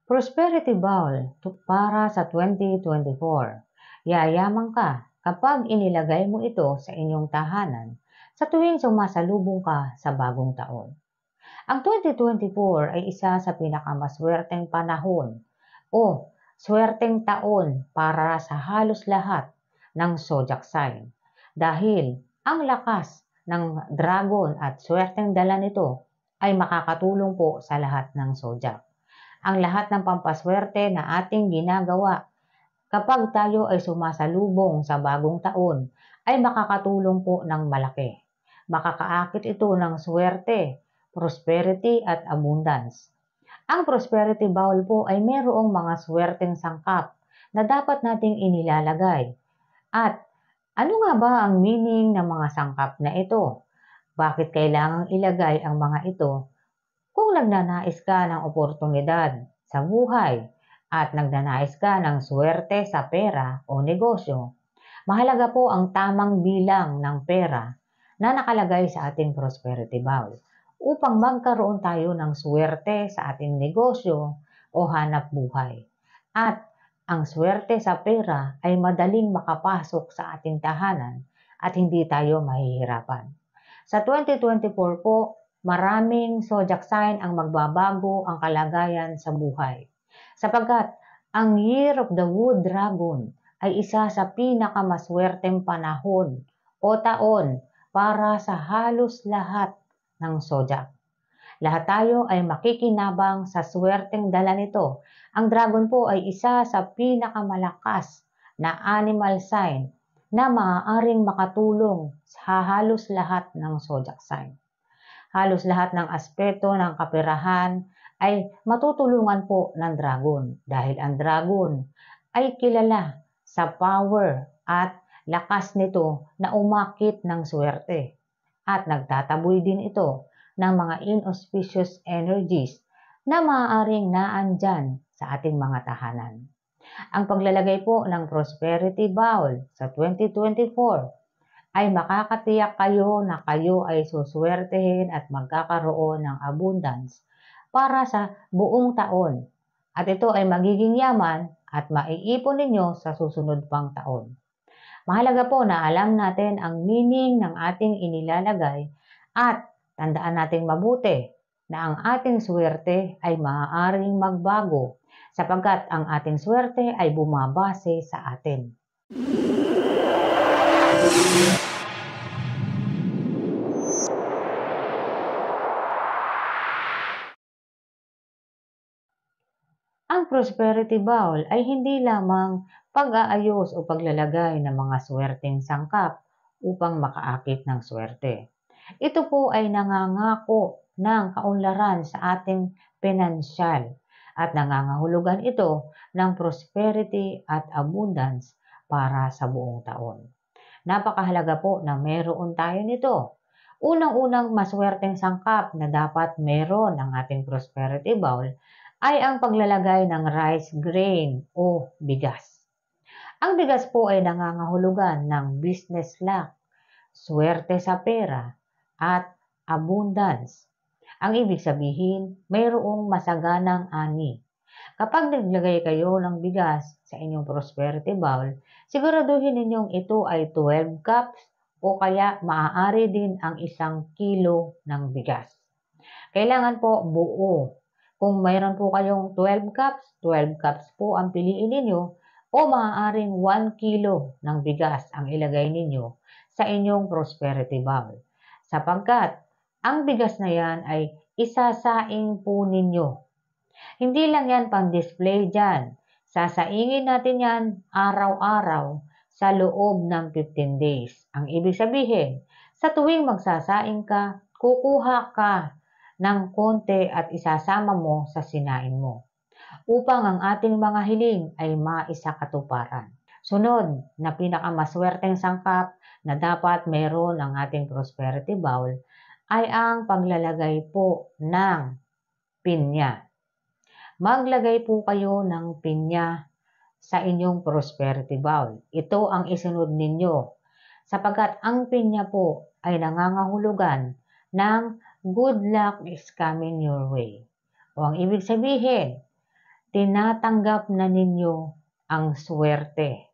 Prosperity Bowl para sa 2024. Yayaman ka kapag inilagay mo ito sa inyong tahanan sa tuwing sumasalubong ka sa bagong taon. Ang 2024 ay isa sa pinakamaswerteng panahon o swerteng taon para sa halos lahat ng zodiac sign dahil ang lakas ng dragon at swerteng dala nito ay makakatulong po sa lahat ng zodiac. Ang lahat ng pampaswerte na ating ginagawa kapag tayo ay sumasalubong sa bagong taon ay makakatulong po ng malaki. Makakaakit ito ng swerte, prosperity at abundance. Ang prosperity bowl po ay mayroong mga swerteng sangkap na dapat nating inilalagay. At ano nga ba ang meaning ng mga sangkap na ito? Bakit kailangang ilagay ang mga ito kung nagnanais ka ng oportunidad sa buhay at nagnanais ka ng swerte sa pera o negosyo? Mahalaga po ang tamang bilang ng pera na nakalagay sa ating prosperity bowl upang magkaroon tayo ng swerte sa ating negosyo o hanap buhay. At ang swerte sa pera ay madaling makapasok sa ating tahanan at hindi tayo mahihirapan. Sa 2024 po, maraming zodiac sign ang magbabago ang kalagayan sa buhay. Sapagkat ang Year of the Wood Dragon ay isa sa pinakamaswerteng panahon o taon para sa halos lahat ng zodiac. Lahat tayo ay makikinabang sa swerteng dala nito. Ang dragon po ay isa sa pinakamalakas na animal sign na maaaring makatulong sa halos lahat ng zodiac sign. Halos lahat ng aspeto ng kaperahan ay matutulungan po ng dragon dahil ang dragon ay kilala sa power at lakas nito na umakit ng swerte at nagtataboy din ito ng mga inauspicious energies na maaaring naandyan sa ating mga tahanan. Ang paglalagay po ng prosperity bowl sa 2024 ay makakatiyak kayo na kayo ay suswertehin at magkakaroon ng abundance para sa buong taon. At ito ay magiging yaman at maiipon ninyo sa susunod pang taon. Mahalaga po na alam natin ang meaning ng ating inilalagay at tandaan nating mabuti na ang ating swerte ay maaaring magbago sapagkat ang ating swerte ay bumabase sa atin. Ang prosperity bowl ay hindi lamang pag-aayos o paglalagay ng mga swerteng sangkap upang makaakit ng swerte. Ito po ay nangangako ng kaunlaran sa ating pinansyal at nangangahulugan ito ng prosperity at abundance para sa buong taon. Napakahalaga po na meron tayo nito. Unang-unang maswerteng sangkap na dapat meron ng ating prosperity bowl ay ang paglalagay ng rice grain o bigas. Ang bigas po ay nangangahulugan ng business luck, swerte sa pera, at abundance. Ang ibig sabihin, mayroong masaganang ani. Kapag naglagay kayo ng bigas sa inyong prosperity bowl, siguraduhin ninyong ito ay 12 cups o kaya maaari din ang 1 kilo ng bigas. Kailangan po buo. Kung mayroon po kayong 12 cups po ang piliin ninyo o maaaring 1 kilo ng bigas ang ilagay ninyo sa inyong prosperity bowl. Sapagkat ang bigas na yan ay isasaing po ninyo. Hindi lang yan pang-display dyan. Sasaingin natin yan araw-araw sa loob ng 15 days. Ang ibig sabihin, sa tuwing magsasaing ka, kukuha ka ng konti at isasama mo sa sinain mo upang ang ating mga hiling ay maisakatuparan. Sunod na pinakamaswerteng sangkap na dapat meron ang ating prosperity bowl ay ang paglalagay po ng pinya. Maglagay po kayo ng pinya sa inyong prosperity bowl. Ito ang isunod ninyo sapagkat ang pinya po ay nangangahulugan ng good luck is coming your way. O ang ibig sabihin, tinatanggap na ninyo ang swerte.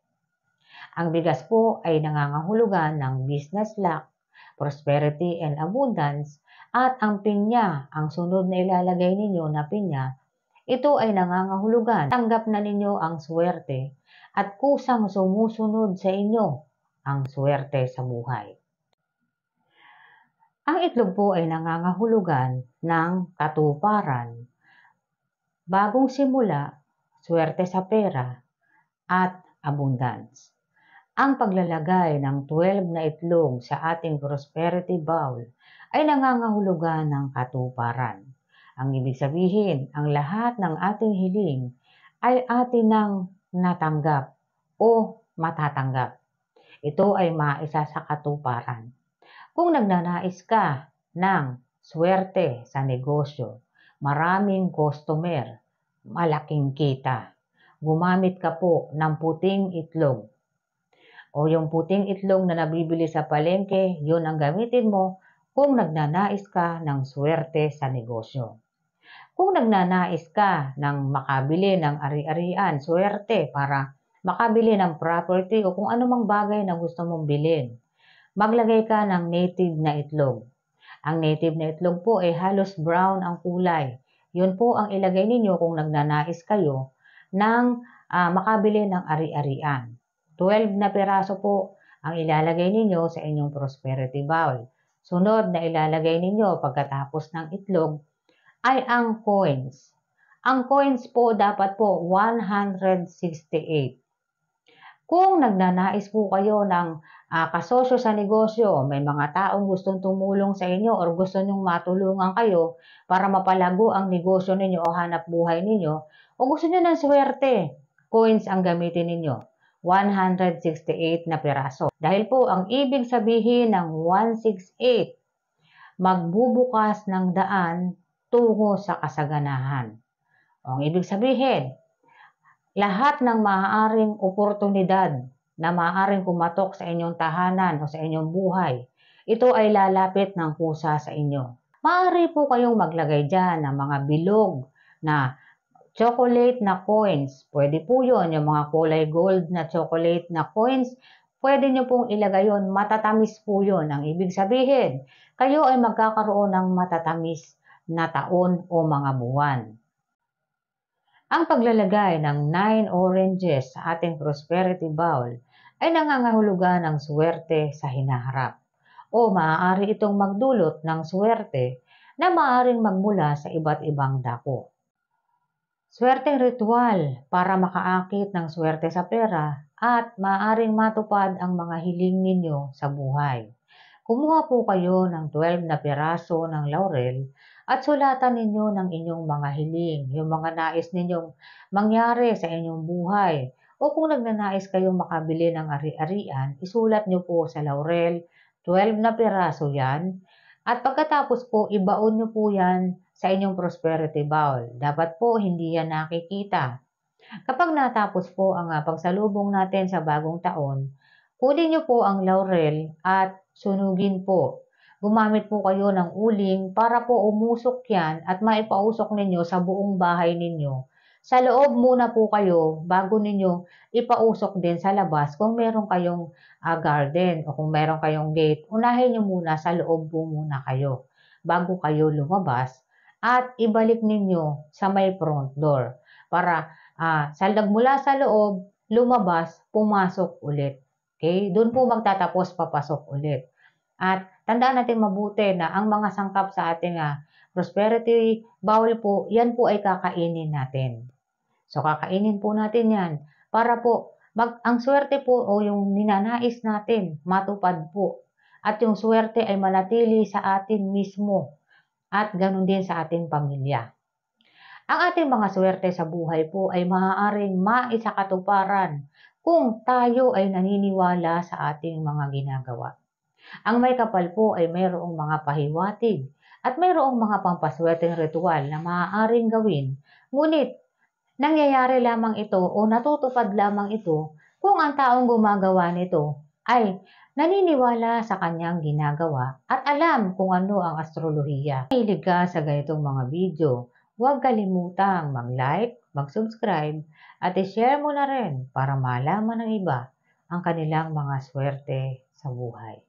Ang bigas po ay nangangahulugan ng business luck, prosperity and abundance, at ang pinya, ang sunod na ilalagay ninyo na pinya, ito ay nangangahulugan. Tanggap na ninyo ang swerte at kusang sumusunod sa inyo ang swerte sa buhay. Ang itlog po ay nangangahulugan ng katuparan, bagong simula, swerte sa pera, at abundance. Ang paglalagay ng 12 na itlog sa ating prosperity bowl ay nangangahulugan ng katuparan. Ang ibig sabihin, ang lahat ng ating hiling ay atin nang natanggap o matatanggap. Ito ay maisa sa katuparan. Kung nagnanais ka ng swerte sa negosyo, maraming customer, malaking kita, gumamit ka po ng puting itlog. O yung puting itlog na nabibili sa palengke, yun ang gamitin mo kung nagnanais ka ng swerte sa negosyo. Kung nagnanais ka ng makabili ng ari-arian, swerte para makabili ng property o kung anumang bagay na gusto mong bilhin, maglagay ka ng native na itlog. Ang native na itlog po ay halos brown ang kulay. Yun po ang ilagay ninyo kung nagnanais kayo ng makabili ng ari-arian. 12 na piraso po ang ilalagay ninyo sa inyong prosperity bowl. Sunod na ilalagay ninyo pagkatapos ng itlog ay ang coins. Ang coins po dapat po 168. Kung nagnanais po kayo ng kasosyo sa negosyo, may mga taong gustong tumulong sa inyo or gusto nyong matulungan kayo para mapalago ang negosyo ninyo o hanap buhay ninyo o gusto nyo ng swerte, coins ang gamitin ninyo. 168 na piraso. Dahil po ang ibig sabihin ng 168, magbubukas ng daan tungo sa kasaganahan. Ang ibig sabihin, lahat ng maaaring oportunidad na maaaring kumatok sa inyong tahanan o sa inyong buhay, ito ay lalapit ng kusa sa inyo. Maaari po kayong maglagay dyan ng mga bilog na chocolate na coins. Pwede po yun, yung mga kulay gold na chocolate na coins, pwede nyo pong ilagay yun, matatamis po yun. Ang ibig sabihin, kayo ay magkakaroon ng matatamis na taon o mga buwan. Ang paglalagay ng 9 oranges sa ating prosperity bowl ay nangangahulugan ng swerte sa hinaharap o maaari itong magdulot ng swerte na maaaring magmula sa iba't ibang dako. Swerteng ritual para makaakit ng swerte sa pera at maaaring matupad ang mga hiling ninyo sa buhay. Kumuha po kayo ng 12 na piraso ng laurel at sulatan ninyo ng inyong mga hiling, yung mga nais ninyong mangyari sa inyong buhay. O kung nagnanais kayong makabili ng ari-arian, isulat nyo po sa laurel, 12 na piraso yan. At pagkatapos po, ibaon nyo po yan sa inyong prosperity bowl. Dapat po hindi yan nakikita. Kapag natapos po ang pagsalubong natin sa bagong taon, kunin nyo po ang laurel at sunugin po. Gumamit po kayo ng uling para po umusok yan at maipausok ninyo sa buong bahay ninyo. Sa loob muna po kayo bago ninyo ipausok din sa labas kung meron kayong garden o kung meron kayong gate. Unahin nyo muna sa loob po muna kayo bago kayo lumabas at ibalik ninyo sa may front door para mula sa loob, lumabas, pumasok ulit. Okay? Doon po magtatapos, papasok ulit. At tandaan natin mabuti na ang mga sangkap sa ating prosperity bowl po, yan po ay kakainin natin. So, kakainin po natin yan para po, ang swerte po o yung ninanais natin, matupad po. At yung swerte ay manatili sa atin mismo at ganun din sa ating pamilya. Ang ating mga swerte sa buhay po ay maaaring maisakatuparan kung tayo ay naniniwala sa ating mga ginagawa. Ang may kapal po ay mayroong mga pahiwatig at mayroong mga pampaswerteng ritual na maaaring gawin, ngunit nangyayari lamang ito o natutupad lamang ito kung ang taong gumagawa nito ay naniniwala sa kanyang ginagawa at alam kung ano ang astrolohiya. Mahilig ka sa ganitong mga video, Huwag kalimutang mag-like, mag-subscribe, at i-share mo na rin para malaman ng iba ang kanilang mga swerte sa buhay.